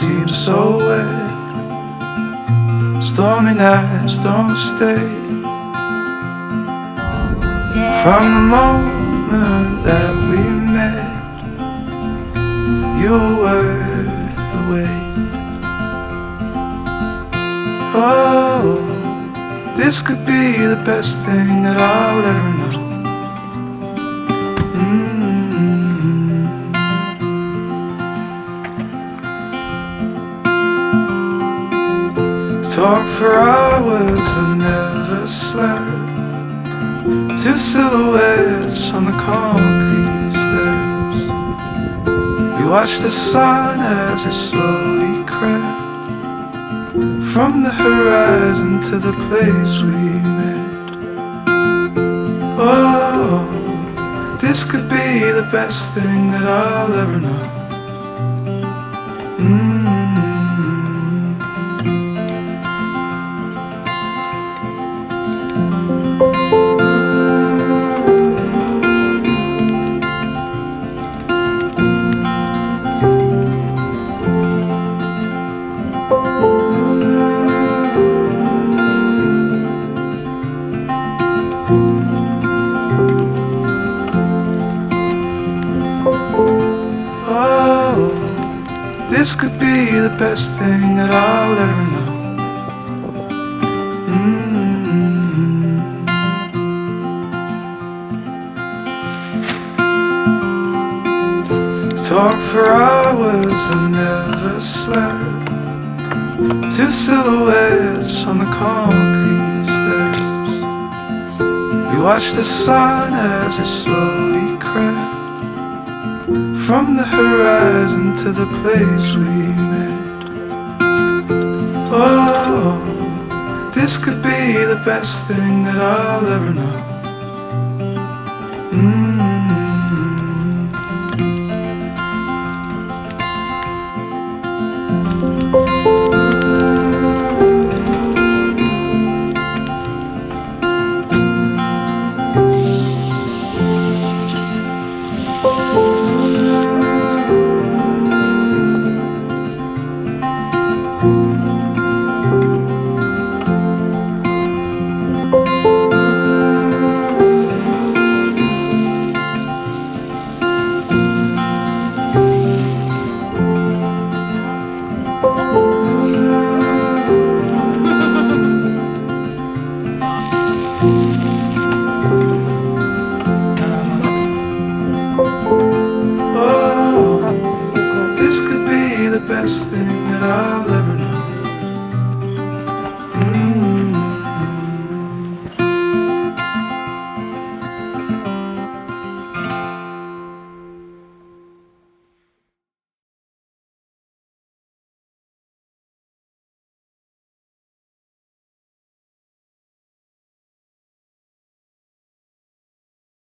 seems so wet. Stormy nights don't stay. From the moment that we met, you were worth the wait. Oh, this could be the best thing that I'll ever know. Talk for hours and never slept. Two silhouettes on the concrete steps. We watched the sun as it slowly crept from the horizon to the place we met. Oh, this could be the best thing that I'll ever know. This could be the best thing that I'll ever know. Talk for hours and never slept. Two silhouettes on the concrete steps. We watched the sun as it slowly crept from the horizon to the place we met. Oh, this could be the best thing that I'll ever know. Best thing that I'll